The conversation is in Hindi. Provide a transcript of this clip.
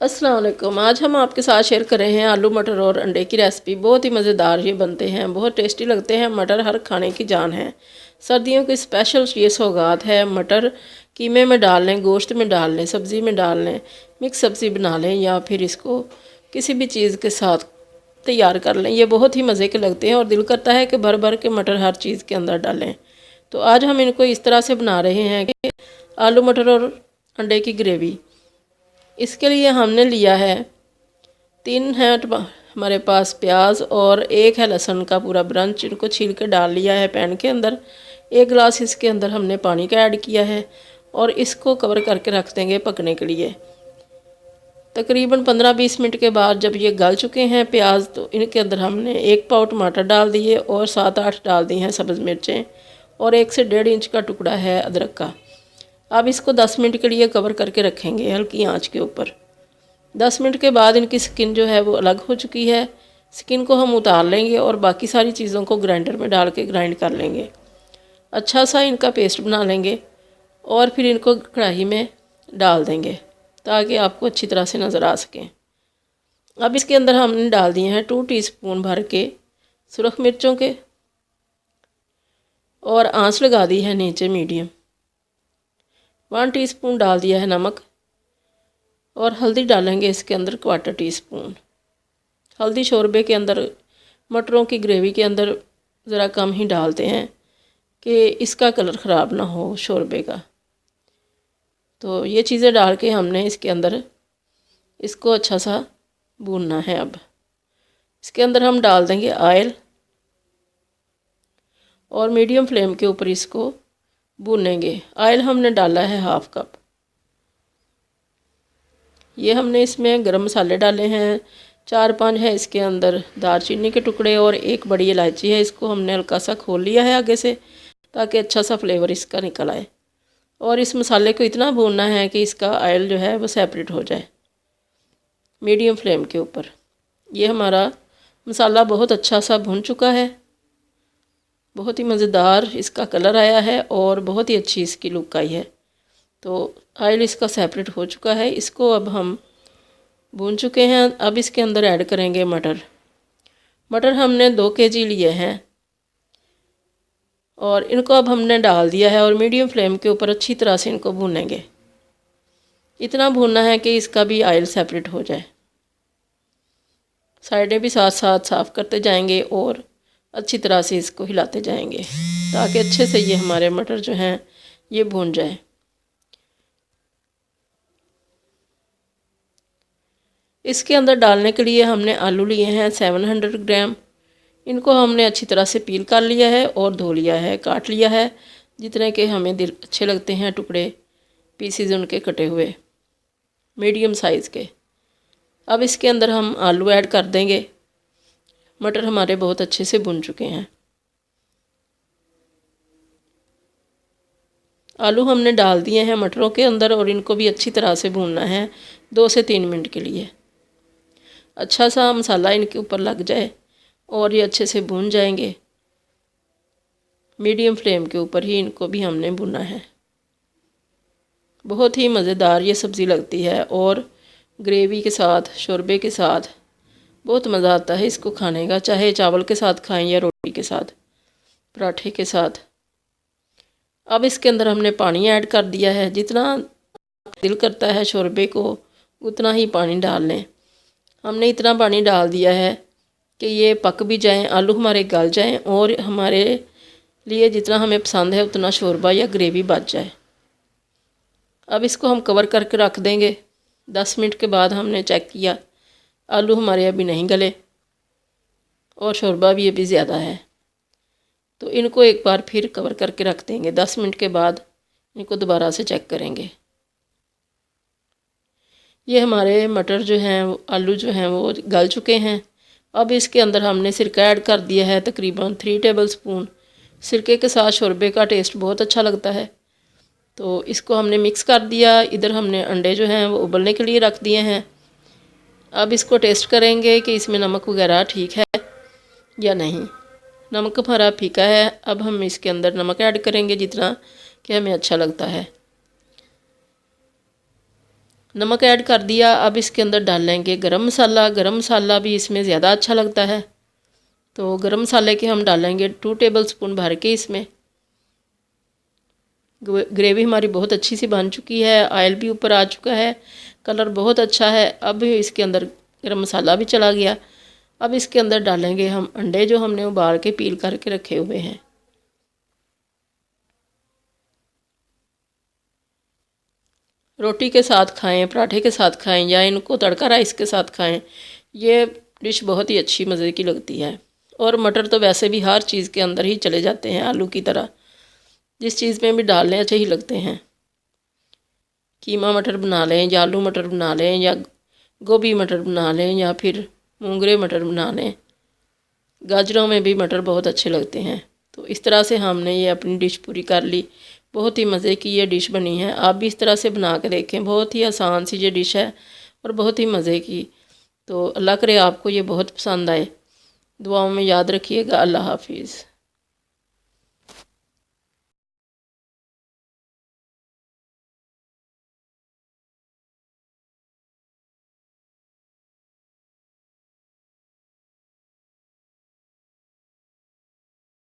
अस्सलाम वालेकुम। आज हम आपके साथ शेयर कर रहे हैं आलू मटर और अंडे की रेसिपी। बहुत ही मज़ेदार ये बनते हैं, बहुत टेस्टी लगते हैं। मटर हर खाने की जान है। सर्दियों की स्पेशल ये सौगात है। मटर कीमे में डाल लें, गोश्त में डाल लें, सब्ज़ी में डाल लें, मिक्स सब्ज़ी बना लें या फिर इसको किसी भी चीज़ के साथ तैयार कर लें। ये बहुत ही मज़े के लगते हैं और दिल करता है कि भर भर के मटर हर चीज़ के अंदर डालें। तो आज हम इनको इस तरह से बना रहे हैं कि आलू मटर और अंडे की ग्रेवी। इसके लिए हमने लिया है 3 है हमारे पास प्याज और 1 है लहसुन का पूरा ब्रंच। इनको छील के डाल लिया है पैन के अंदर। 1 गिलास इसके अंदर हमने पानी का ऐड किया है और इसको कवर करके रख देंगे पकने के लिए। तकरीबन 15-20 मिनट के बाद जब ये गल चुके हैं प्याज, तो इनके अंदर हमने 1 पाव टमाटर डाल दिए और 7-8 डाल दी हैं सब्ज़ मिर्चें और 1 से 1.5 इंच का टुकड़ा है अदरक का। अब इसको 10 मिनट के लिए कवर करके रखेंगे हल्की आंच के ऊपर। 10 मिनट के बाद इनकी स्किन जो है वो अलग हो चुकी है। स्किन को हम उतार लेंगे और बाकी सारी चीज़ों को ग्राइंडर में डाल के ग्राइंड कर लेंगे। अच्छा सा इनका पेस्ट बना लेंगे और फिर इनको कढ़ाई में डाल देंगे ताकि आपको अच्छी तरह से नज़र आ सकें। अब इसके अंदर हमने डाल दिए हैं 2 टीस्पून भर के सुरख मिर्चों के और आंच लगा दी है नीचे मीडियम। 1 टीस्पून डाल दिया है नमक और हल्दी डालेंगे इसके अंदर 1/4 टीस्पून। हल्दी शोरबे के अंदर, मटरों की ग्रेवी के अंदर ज़रा कम ही डालते हैं कि इसका कलर ख़राब ना हो शोरबे का। तो ये चीज़ें डाल के हमने इसके अंदर इसको अच्छा सा भूनना है। अब इसके अंदर हम डाल देंगे ऑयल और मीडियम फ्लेम के ऊपर इसको भूनेंगे। ऑयल हमने डाला है 1/2 कप। ये हमने इसमें गरम मसाले डाले हैं 4-5 है इसके अंदर दालचीनी के टुकड़े और 1 बड़ी इलायची है। इसको हमने हल्का सा खोल लिया है आगे से ताकि अच्छा सा फ्लेवर इसका निकल आए। और इस मसाले को इतना भूनना है कि इसका ऑयल जो है वो सेपरेट हो जाए मीडियम फ्लेम के ऊपर। ये हमारा मसाला बहुत अच्छा सा भुन चुका है। बहुत ही मज़ेदार इसका कलर आया है और बहुत ही अच्छी इसकी लुक आई है। तो ऑयल इसका सेपरेट हो चुका है। इसको अब हम भून चुके हैं। अब इसके अंदर ऐड करेंगे मटर। मटर हमने 2 kg लिए हैं और इनको अब हमने डाल दिया है और मीडियम फ्लेम के ऊपर अच्छी तरह से इनको भूनेंगे। इतना भूनना है कि इसका भी ऑयल सेपरेट हो जाए। साइडें भी साथ साथ साफ़ करते जाएंगे और अच्छी तरह से इसको हिलाते जाएंगे ताकि अच्छे से ये हमारे मटर जो हैं ये भून जाए। इसके अंदर डालने के लिए हमने आलू लिए हैं 700 ग्राम। इनको हमने अच्छी तरह से पील कर लिया है और धो लिया है, काट लिया है जितने के हमें दिल अच्छे लगते हैं टुकड़े, पीसीज उनके कटे हुए मीडियम साइज़ के। अब इसके अंदर हम आलू ऐड कर देंगे। मटर हमारे बहुत अच्छे से भुन चुके हैं। आलू हमने डाल दिए हैं मटरों के अंदर और इनको भी अच्छी तरह से भूनना है 2 से 3 मिनट के लिए। अच्छा सा मसाला इनके ऊपर लग जाए और ये अच्छे से भून जाएंगे। मीडियम फ्लेम के ऊपर ही इनको भी हमने भुना है। बहुत ही मज़ेदार ये सब्ज़ी लगती है और ग्रेवी के साथ, शोरबे के साथ बहुत मज़ा आता है इसको खाने का। चाहे चावल के साथ खाएं या रोटी के साथ, पराठे के साथ। अब इसके अंदर हमने पानी ऐड कर दिया है। जितना दिल करता है शोरबे को उतना ही पानी डाल लें। हमने इतना पानी डाल दिया है कि ये पक भी जाएं, आलू हमारे गल जाएं और हमारे लिए जितना हमें पसंद है उतना शोरबा या ग्रेवी बच जाए। अब इसको हम कवर करके रख देंगे। 10 मिनट के बाद हमने चेक किया, आलू हमारे अभी नहीं गले और शोरबा भी अभी ज़्यादा है। तो इनको एक बार फिर कवर करके रख देंगे। 10 मिनट के बाद इनको दोबारा से चेक करेंगे। ये हमारे मटर जो हैं, आलू जो हैं वो गल चुके हैं। अब इसके अंदर हमने सिरका ऐड कर दिया है तकरीबन 3 टेबलस्पून। सिरके के साथ शोरबे का टेस्ट बहुत अच्छा लगता है। तो इसको हमने मिक्स कर दिया। इधर हमने अंडे जो हैं वो उबलने के लिए रख दिए हैं। अब इसको टेस्ट करेंगे कि इसमें नमक वगैरह ठीक है या नहीं। नमक हमारा फीका है। अब हम इसके अंदर नमक ऐड करेंगे जितना कि हमें अच्छा लगता है। नमक ऐड कर दिया। अब इसके अंदर डाल लेंगे गरम मसाला। गरम मसाला भी इसमें ज़्यादा अच्छा लगता है, तो गरम मसाले के हम डालेंगे 2 टेबलस्पून भर के इसमें। ग्रेवी हमारी बहुत अच्छी सी बन चुकी है, ऑयल भी ऊपर आ चुका है, कलर बहुत अच्छा है। अब इसके अंदर गरम मसाला भी चला गया। अब इसके अंदर डालेंगे हम अंडे जो हमने उबाल के पील करके रखे हुए हैं। रोटी के साथ खाएं, पराठे के साथ खाएं, या इनको तड़का राइस के साथ खाएं। ये डिश बहुत ही अच्छी मज़े की लगती है। और मटर तो वैसे भी हर चीज़ के अंदर ही चले जाते हैं, आलू की तरह जिस चीज़ में भी डालने अच्छे ही लगते हैं। कीमा मटर बना लें, या आलू मटर बना लें, या गोभी मटर बना लें, या फिर मूंगरे मटर बना लें। गाजरों में भी मटर बहुत अच्छे लगते हैं। तो इस तरह से हमने ये अपनी डिश पूरी कर ली। बहुत ही मज़े की ये डिश बनी है। आप भी इस तरह से बना के देखें, बहुत ही आसान सी ये डिश है और बहुत ही मज़े की। तो अल्लाह करे आपको ये बहुत पसंद आए। दुआओं में याद रखिएगा। अल्लाह हाफिज़।